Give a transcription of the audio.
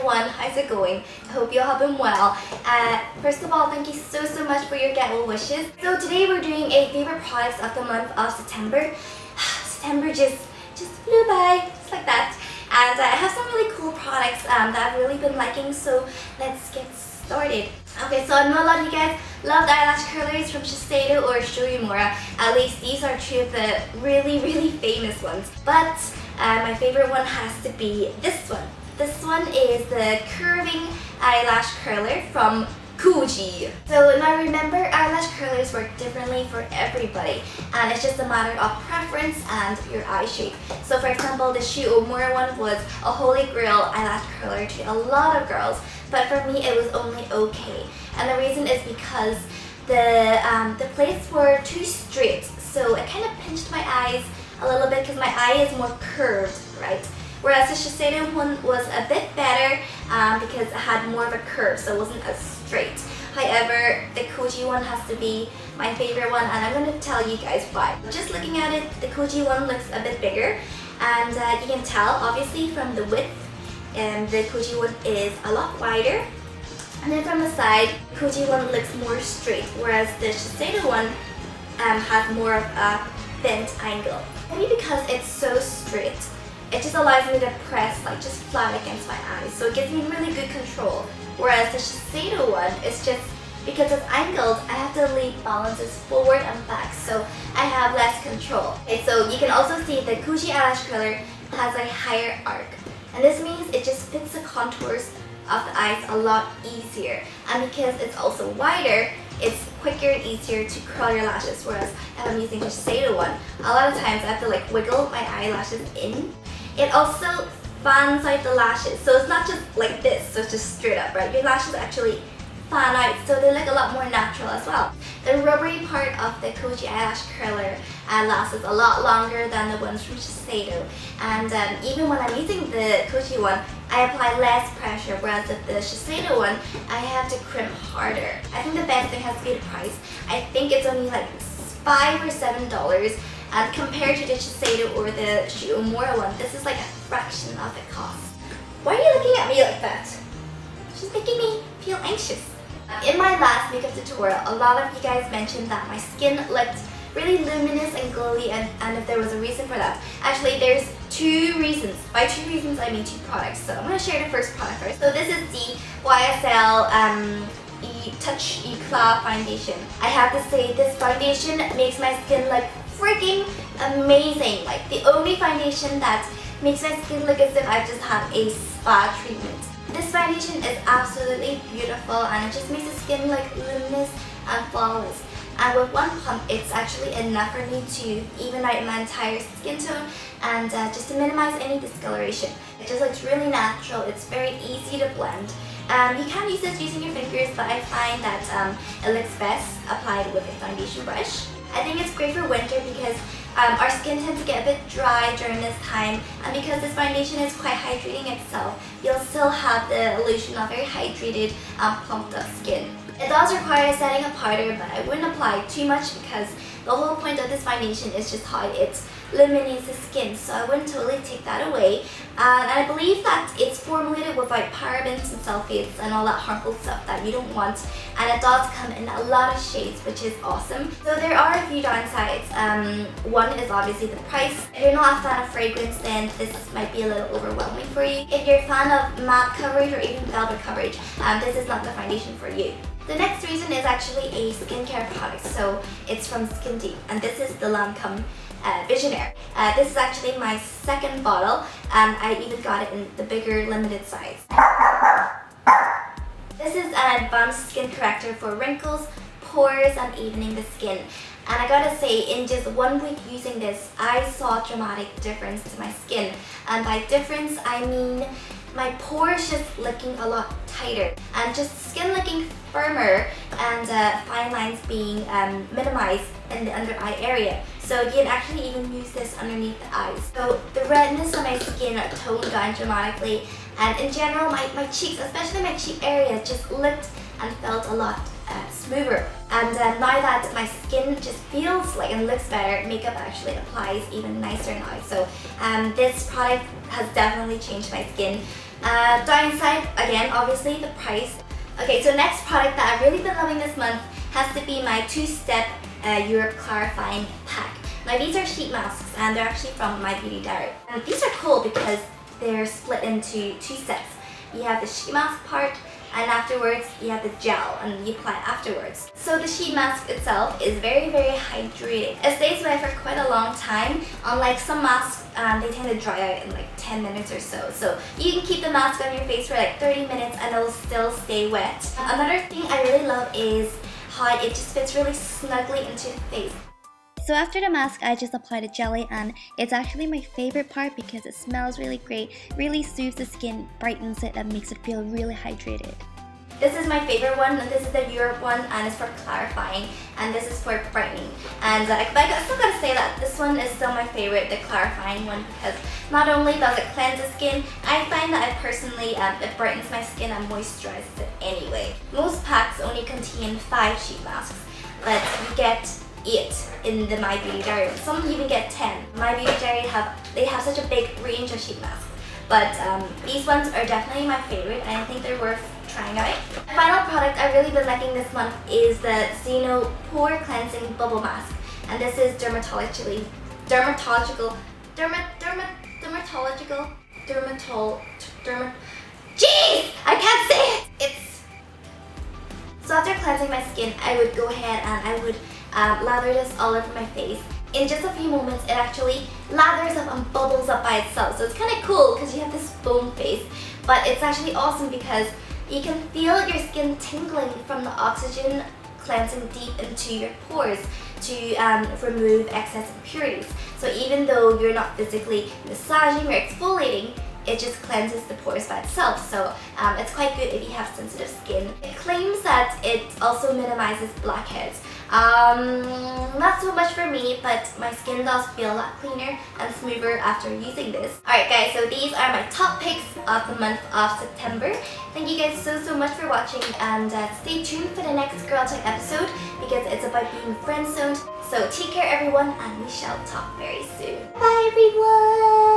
everyone, how's it going? I hope you all have been well. First of all, thank you so much for your get well wishes. So today we're doing a favorite products of the month of September. September just flew by, just like that. And I have some really cool products that I've really been liking, so let's get started. Okay, so I know a lot of you guys love the eyelash curlers from Shiseido or Shoyumura. At least these are two of the really famous ones. But my favorite one has to be this one. This one is the curving eyelash curler from KOJI. So now remember, eyelash curlers work differently for everybody, and it's just a matter of preference and your eye shape. So for example, the Shoyumura one was a holy grail eyelash curler to a lot of girls, but for me it was only okay. And the reason is because the plates were too straight, so it kind of pinched my eyes a little bit because my eye is more curved, right? Whereas the Shiseido one was a bit better because it had more of a curve, so it wasn't as straight. However, the KOJI one has to be my favorite one, and I'm going to tell you guys why. Just looking at it, the KOJI one looks a bit bigger, and you can tell obviously from the width, the KOJI one is a lot wider. And then from the side, the KOJI one looks more straight, whereas the Shiseido one has more of a bent angle. Maybe because it's so straight, it just allows me to press like just flat against my eyes, so it gives me really good control. Whereas the Shiseido one is just, because it's angled, I have to lead balances forward and back, so I have less control. Okay, so you can also see the KOJI eyelash curler has a higher arc, and this means it just fits the contours of the eyes a lot easier. And because it's also wider, it's quicker and easier to curl your lashes, whereas if I'm using the Shiseido one, a lot of times I have to like wiggle my eyelashes in. It also fans out the lashes, so it's not just like this, so it's just straight up, right? Your lashes actually fan out, so they look a lot more natural as well. The rubbery part of the KOJI eyelash curler lasts a lot longer than the ones from Shiseido, and even when I'm using the KOJI one, I apply less pressure, whereas with the Shiseido one, I have to crimp harder. I think the best thing has to be the price. I think it's only like $5 or $7, and compared to the Shiseido or the Shoyumura one, this is like a fraction of the cost. Why are you looking at me like that? She's making me feel anxious. In my last makeup tutorial, a lot of you guys mentioned that my skin looked really luminous and glowy, and if there was a reason for that. Actually, there's two reasons. By two reasons, I mean two products. So I'm going to share the first product first. So this is the YSL Touche Eclat foundation. I have to say, this foundation makes my skin look freaking amazing. Like the only foundation that makes my skin look as if I've just had a spa treatment. This foundation is absolutely beautiful, and it just makes the skin look luminous and flawless. And with one pump, it's actually enough for me to even out my entire skin tone and just to minimize any discoloration. It just looks really natural. It's very easy to blend. You can use this using your fingers, but I find that it looks best applied with a foundation brush. I think it's great for winter because our skin tends to get a bit dry during this time, and because this foundation is quite hydrating itself, you'll still have the illusion of very hydrated, plumped up skin. It does require setting a powder, but I wouldn't apply too much because the whole point of this foundation is just how it illuminates the skin, so I wouldn't totally take that away. And I believe that it's formulated without parabens and sulfates and all that harmful stuff that you don't want, and it does come in a lot of shades, which is awesome. So there are a few downsides. One is obviously the price. If you're not a fan of fragrance, then this might be a little overwhelming for you. If you're a fan of matte coverage or even velvet coverage, this is not the foundation for you. The next reason is actually a skincare product, so it's from Skin Deep, and this is the Lancome Visionnaire. This is actually my second bottle, and I even got it in the bigger limited size. This is an advanced skin corrector for wrinkles, pores, and evening the skin. And I gotta say, in just 1 week using this, I saw a dramatic difference to my skin. And by difference, I mean my pores just looking a lot tighter, and just skin looking firmer, and fine lines being minimized in the under eye area. So you can actually even use this underneath the eyes. So the redness of my skin toned down dramatically, and in general my cheeks, especially my cheek area, just looked and felt a lot smoother. And now that my skin just feels like and looks better, makeup actually applies even nicer now. So this product has definitely changed my skin. Downside, again, obviously the price. Okay, so next product that I've really been loving this month has to be my two-step Europe clarifying pack. Now these are sheet masks and they're actually from My Beauty Diary. And these are cool because they're split into two sets. You have the sheet mask part, and afterwards you have the gel and you apply it afterwards. So the sheet mask itself is very hydrating. It stays wet for quite a long time. Unlike some masks, they tend to dry out in like 10 minutes or so. So you can keep the mask on your face for like 30 minutes and it'll still stay wet. Another thing I really love is how it just fits really snugly into your face. So after the mask, I just applied a jelly, and it's actually my favorite part because it smells really great, really soothes the skin, brightens it, and makes it feel really hydrated. This is my favorite one, and this is the Europe one, and it's for clarifying, and this is for brightening. And but I still gotta say that this one is still my favorite, the clarifying one, because not only does it cleanse the skin, I find that it personally it brightens my skin and moisturizes it anyway. Most packs only contain 5 sheet masks, but you get 8 in the My Beauty Diary. Some even get 10. My Beauty Diary have such a big range of sheet masks, but these ones are definitely my favorite, and I think they're worth trying out. The final product I've really been liking this month is the ZINO Pore Cleansing Bubble Mask, and this is dermatological. Jeez, I can't say it. So after cleansing my skin, I would go ahead and I would lather this all over my face. In just a few moments, it actually lathers up and bubbles up by itself. So it's kind of cool because you have this foam face, but it's actually awesome because you can feel your skin tingling from the oxygen cleansing deep into your pores to remove excess impurities. So even though you're not physically massaging or exfoliating, it just cleanses the pores by itself. So it's quite good if you have sensitive skin. It claims that it also minimizes blackheads. Not so much for me, but my skin does feel a lot cleaner and smoother after using this. Alright guys, so these are my top picks of the month of September. Thank you guys so much for watching, and stay tuned for the next Girl Talk episode because it's about being friend zoned. So take care everyone, and we shall talk very soon. Bye everyone!